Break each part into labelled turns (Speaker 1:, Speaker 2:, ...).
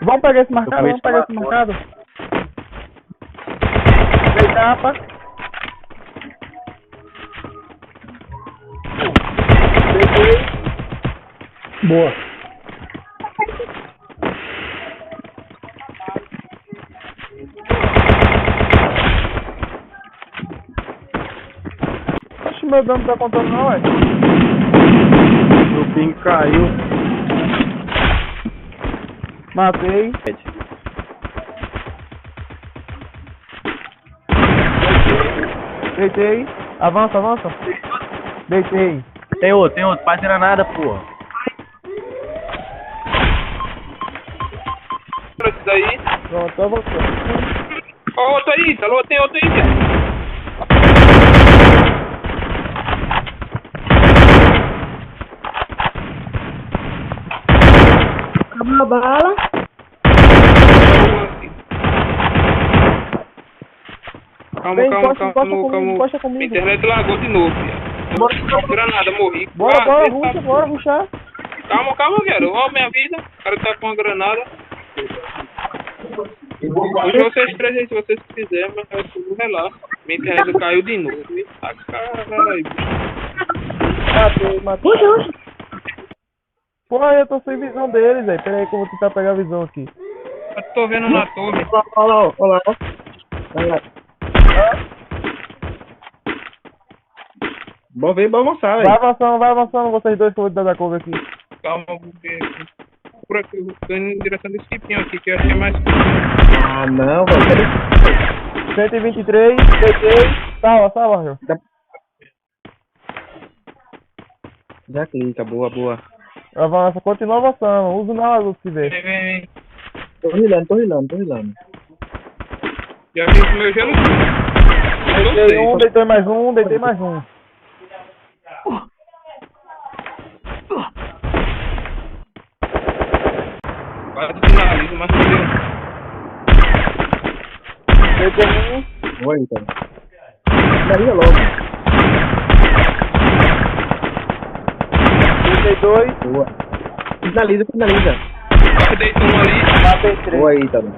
Speaker 1: Vamos pegar esse marcado, vamos pegar esse marcado. Dei tapa. Deitei. Boa. Oxe, meu dano não tá contando não, ué. Meu ping caiu. Matei. Deitei. Avança, avança. Deitei.
Speaker 2: Tem outro, faz granada, porra.
Speaker 3: Isso daí.
Speaker 1: Pronto, avançou.
Speaker 3: Ó, outro aí, tá louco? Tem outro aí, velho.
Speaker 4: Acabou a bala.
Speaker 3: Calma,
Speaker 1: Vem,
Speaker 3: calma,
Speaker 1: encosta comigo.
Speaker 3: Minha internet lagou de novo, filho. Granada, morri.
Speaker 1: Bora,
Speaker 3: Deixa,
Speaker 1: bora, ruxar.
Speaker 3: Calma, velho. Ó, minha vida. O cara tá com uma granada. Hoje vocês três aí, se vocês quiserem, mas vai tudo relaxa. Minha internet caiu de novo. Ah, caralho.
Speaker 1: Matei.
Speaker 4: Oxe.
Speaker 1: Porra, eu tô sem visão deles, velho. Pera aí que eu vou tentar pegar a visão aqui.
Speaker 3: Eu tô vendo na torre.
Speaker 4: Olha lá.
Speaker 2: Bom ver, bom almoçar,
Speaker 1: Vai avançando vocês dois que eu vou te dar cover aqui.
Speaker 3: Calma, porque... Por aqui, eu tô indo em direção desse tipinho aqui, que eu achei mais...
Speaker 2: Ah, não, velho.
Speaker 1: 123, deitei. Salva, Jorge.
Speaker 2: Já clica, boa.
Speaker 1: Avança, continua avançando. Usa na luz se vê.
Speaker 3: Vem.
Speaker 2: Tô rilando.
Speaker 3: Já vi o meu gelo.
Speaker 1: Deitei um, deitei mais um.
Speaker 3: Quase finalizo, mas não deu.
Speaker 1: Deitei um.
Speaker 2: Boa, então. Finaliza logo.
Speaker 1: Deitei dois.
Speaker 2: Boa. Finaliza.
Speaker 3: Só que deito um ali.
Speaker 1: Matei três.
Speaker 2: Boa aí, tá bom.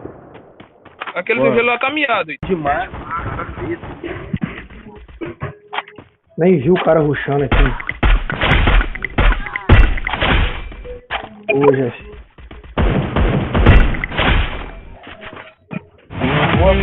Speaker 3: Aquele
Speaker 2: Boa.
Speaker 3: do gelo lá tá miado.
Speaker 2: Demais.
Speaker 1: Nem viu o cara rushando aqui. Ô, gente. Boa,